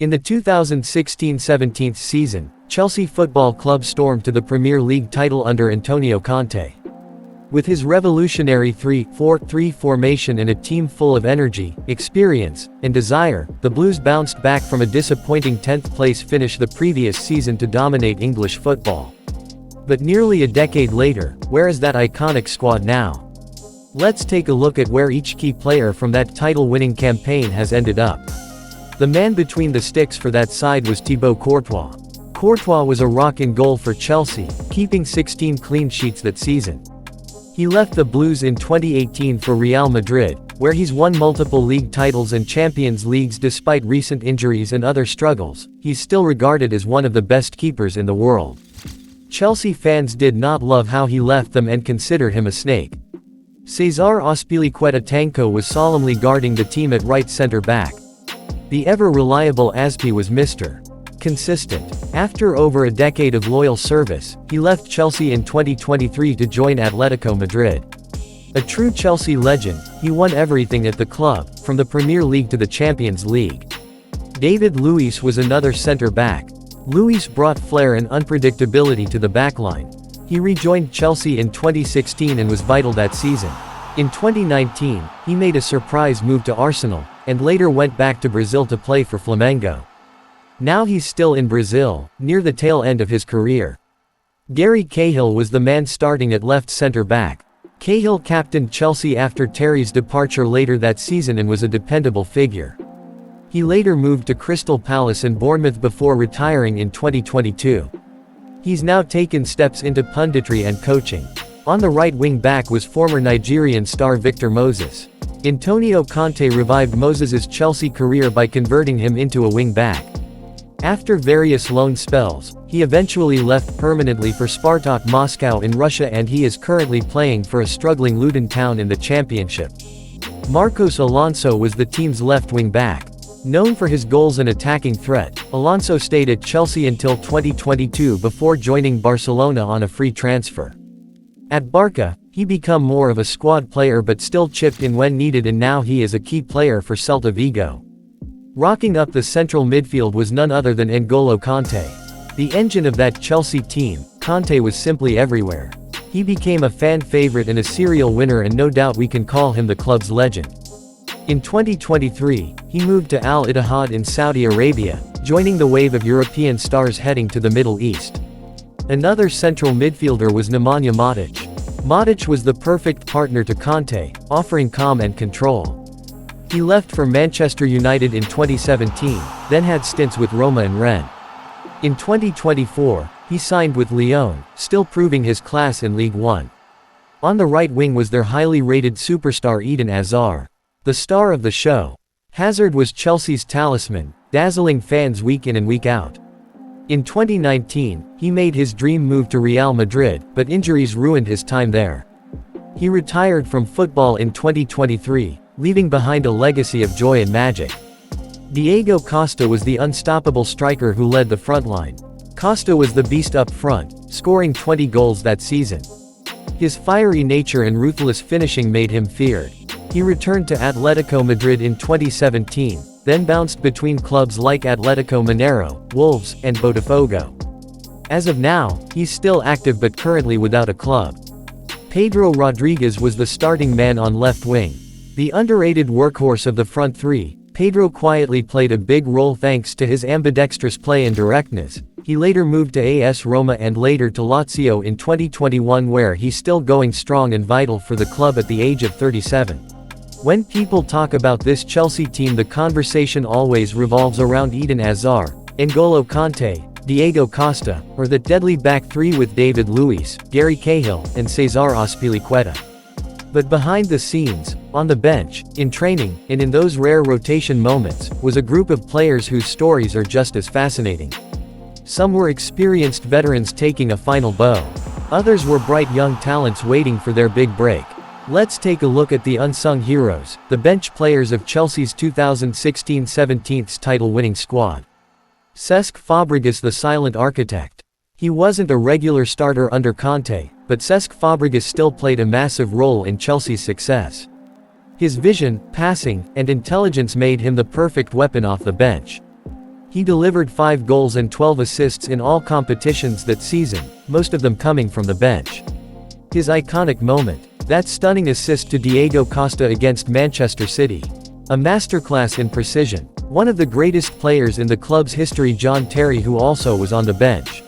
In the 2016-17 season, Chelsea Football Club stormed to the Premier League title under N'Golo Kanté. With his revolutionary 3-4-3 formation and a team full of energy, experience, and desire, the Blues bounced back from a disappointing 10th-place finish the previous season to dominate English football. But nearly a decade later, where is that iconic squad now? Let's take a look at where each key player from that title-winning campaign has ended up. The man between the sticks for that side was Thibaut Courtois. Courtois was a rock in goal for Chelsea, keeping 16 clean sheets that season. He left the Blues in 2018 for Real Madrid, where he's won multiple league titles and Champions Leagues despite recent injuries and other struggles. He's still regarded as one of the best keepers in the world. Chelsea fans did not love how he left them and considered him a snake. Cesar Azpilicueta was solemnly guarding the team at right center-back. The ever-reliable Azpi was Mr. Consistent. After over a decade of loyal service, he left Chelsea in 2023 to join Atletico Madrid. A true Chelsea legend, he won everything at the club, from the Premier League to the Champions League. David Luiz was another center-back. Luiz brought flair and unpredictability to the backline. He rejoined Chelsea in 2016 and was vital that season. In 2019, he made a surprise move to Arsenal, and later went back to Brazil to play for Flamengo. Now he's still in Brazil, near the tail end of his career. Gary Cahill was the man starting at left center-back. Cahill captained Chelsea after Terry's departure later that season and was a dependable figure. He later moved to Crystal Palace and Bournemouth before retiring in 2022. He's now taken steps into punditry and coaching. On the right wing-back was former Nigerian star Victor Moses. N'Golo Kanté revived Moses's Chelsea career by converting him into a wing-back. After various loan spells, he eventually left permanently for Spartak Moscow in Russia and he is currently playing for a struggling Luton Town in the Championship. Marcos Alonso was the team's left wing-back. Known for his goals and attacking threat, Alonso stayed at Chelsea until 2022 before joining Barcelona on a free transfer. At Barca, he became more of a squad player but still chipped in when needed and now he is a key player for Celta Vigo. Rocking up the central midfield was none other than N'Golo Kanté. The engine of that Chelsea team, Kanté was simply everywhere. He became a fan favorite and a serial winner and no doubt we can call him the club's legend. In 2023, he moved to Al Ittihad in Saudi Arabia, joining the wave of European stars heading to the Middle East. Another central midfielder was Nemanja Matic. Matic was the perfect partner to Kanté, offering calm and control. He left for Manchester United in 2017, then had stints with Roma and Rennes. In 2024, he signed with Lyon, still proving his class in Ligue 1. On the right wing was their highly rated superstar Eden Hazard. The star of the show. Hazard was Chelsea's talisman, dazzling fans week in and week out. In 2019, he made his dream move to Real Madrid, but injuries ruined his time there. He retired from football in 2023, leaving behind a legacy of joy and magic. Diego Costa was the unstoppable striker who led the front line. Costa was the beast up front, scoring 20 goals that season. His fiery nature and ruthless finishing made him feared. He returned to Atletico Madrid in 2017, then bounced between clubs like Atletico Mineiro, Wolves, and Botafogo. As of now, he's still active but currently without a club. Pedro Rodriguez was the starting man on left wing. The underrated workhorse of the front three, Pedro quietly played a big role thanks to his ambidextrous play and directness. He later moved to AS Roma and later to Lazio in 2021 where he's still going strong and vital for the club at the age of 37. When people talk about this Chelsea team the conversation always revolves around Eden Hazard, N'Golo Kanté, Diego Costa, or the deadly back three with David Luiz, Gary Cahill, and Cesar Azpilicueta. But behind the scenes, on the bench, in training, and in those rare rotation moments, was a group of players whose stories are just as fascinating. Some were experienced veterans taking a final bow. Others were bright young talents waiting for their big break. Let's take a look at the unsung heroes, the bench players of Chelsea's 2016-17 title-winning squad. Cesc Fabregas, the silent architect. He wasn't a regular starter under Conte, but Cesc Fabregas still played a massive role in Chelsea's success. His vision, passing, and intelligence made him the perfect weapon off the bench. He delivered 5 goals and 12 assists in all competitions that season, most of them coming from the bench. His iconic moment: that stunning assist to Diego Costa against Manchester City. A masterclass in precision. One of the greatest players in the club's history, John Terry, who also was on the bench.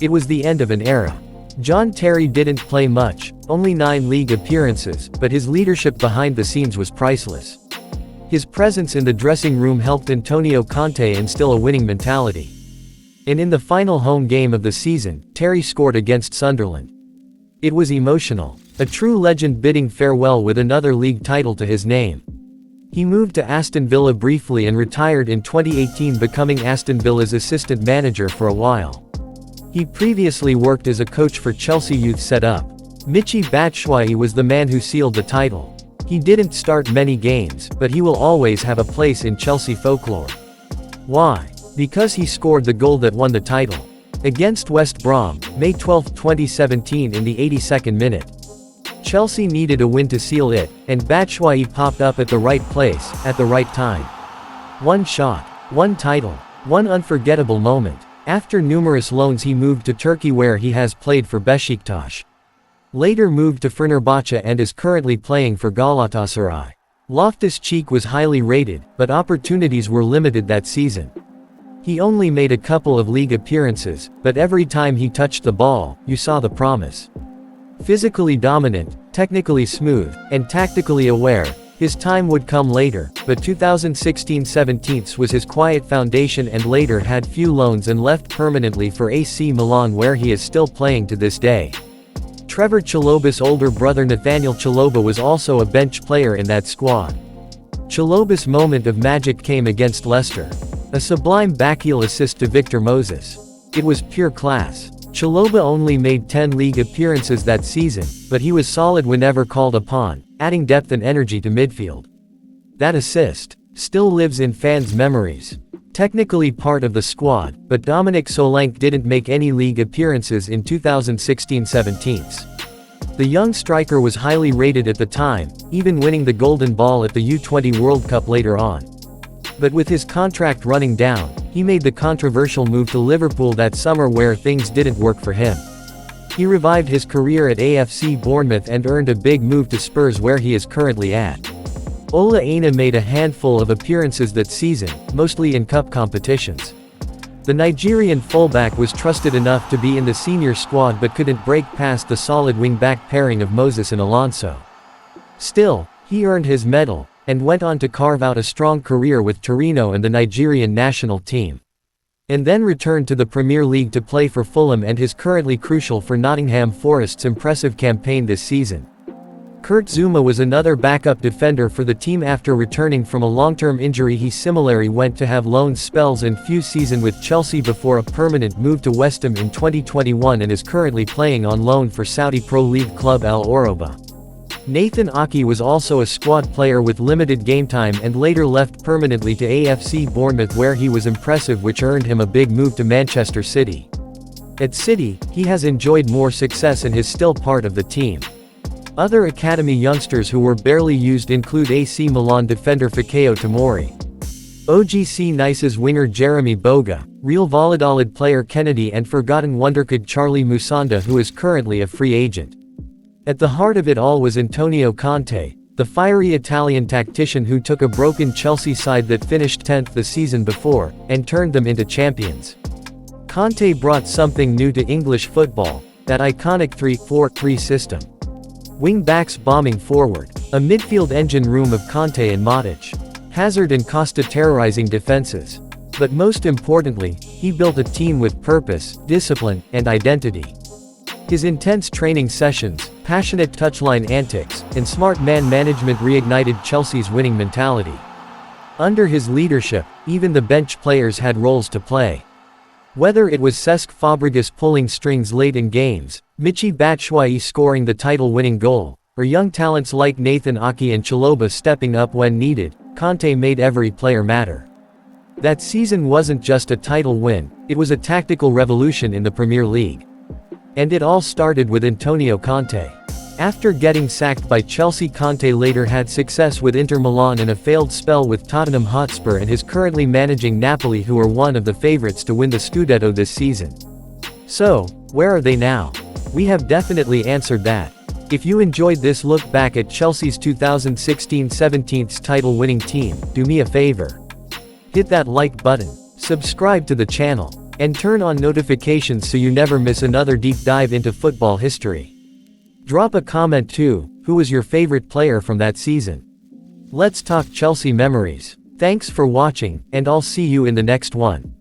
It was the end of an era. John Terry didn't play much, only 9 league appearances, but his leadership behind the scenes was priceless. His presence in the dressing room helped N'Golo Kanté instill a winning mentality. And in the final home game of the season, Terry scored against Sunderland. It was emotional. A true legend bidding farewell with another league title to his name. He moved to Aston Villa briefly and retired in 2018, becoming Aston Villa's assistant manager for a while. He previously worked as a coach for Chelsea youth setup. Michy Batshuayi was the man who sealed the title. He didn't start many games, but he will always have a place in Chelsea folklore. Why? Because he scored the goal that won the title. Against West Brom, May 12, 2017, in the 82nd minute. Chelsea needed a win to seal it, and Batshuayi popped up at the right place, at the right time. One shot, one title, one unforgettable moment. After numerous loans, he moved to Turkey, where he has played for Beşiktaş. Later moved to Fenerbahçe and is currently playing for Galatasaray. Loftus-Cheek was highly rated, but opportunities were limited that season. He only made a couple of league appearances, but every time he touched the ball, you saw the promise. Physically dominant, technically smooth, and tactically aware, his time would come later, but 2016-17 was his quiet foundation, and later had few loans and left permanently for AC Milan, where he is still playing to this day. Trevor Chalobah's older brother Nathaniel Chalobah was also a bench player in that squad. Chalobah's moment of magic came against Leicester. A sublime backheel assist to Victor Moses. It was pure class. Chalobah only made 10 league appearances that season, but he was solid whenever called upon, adding depth and energy to midfield. That assist still lives in fans' memories. Technically part of the squad, but Dominic Solanke didn't make any league appearances in 2016-17. The young striker was highly rated at the time, even winning the Golden Ball at the U20 World Cup later on. But with his contract running down, he made the controversial move to Liverpool that summer, where things didn't work for him. He revived his career at AFC Bournemouth and earned a big move to Spurs, where he is currently at. Ola Aina made a handful of appearances that season, mostly in cup competitions. The Nigerian fullback was trusted enough to be in the senior squad, but couldn't break past the solid wing-back pairing of Moses and Alonso. Still, he earned his medal, and went on to carve out a strong career with Torino and the Nigerian national team. And then returned to the Premier League to play for Fulham, and is currently crucial for Nottingham Forest's impressive campaign this season. Kurt Zouma was another backup defender for the team after returning from a long-term injury. He similarly went to have loan spells and few season with Chelsea before a permanent move to West Ham in 2021, and is currently playing on loan for Saudi Pro League club Al Oroba. Nathan Aki was also a squad player with limited game time, and later left permanently to AFC Bournemouth, where he was impressive, which earned him a big move to Manchester City. At City, he has enjoyed more success and is still part of the team. Other academy youngsters who were barely used include AC Milan defender Fikayo Tomori, OGC Nice's winger Jeremy Boga, Real Valladolid player Kennedy, and forgotten wonderkid Charlie Musonda, who is currently a free agent. At the heart of it all was N'Golo Kanté, the fiery Italian tactician who took a broken Chelsea side that finished 10th the season before, and turned them into champions. Kanté brought something new to English football, that iconic 3-4-3 system. Wing-backs bombing forward, a midfield engine room of Kanté and Matic, Hazard and Costa terrorizing defenses. But most importantly, he built a team with purpose, discipline, and identity. His intense training sessions, passionate touchline antics, and smart man management reignited Chelsea's winning mentality. Under his leadership, even the bench players had roles to play. Whether it was Cesc Fabregas pulling strings late in games, Michy Batshuayi scoring the title-winning goal, or young talents like Nathan Aki and Chalobah stepping up when needed, Kanté made every player matter. That season wasn't just a title win, it was a tactical revolution in the Premier League. And it all started with N'Golo Kanté. After getting sacked by Chelsea, Conte later had success with Inter Milan and a failed spell with Tottenham Hotspur, and is currently managing Napoli, who are one of the favorites to win the Scudetto this season. So, where are they now? We have definitely answered that. If you enjoyed this look back at Chelsea's 2016-17 title-winning team, do me a favor. Hit that like button, subscribe to the channel, and turn on notifications so you never miss another deep dive into football history. Drop a comment too, who was your favorite player from that season? Let's talk Chelsea memories. Thanks for watching, and I'll see you in the next one.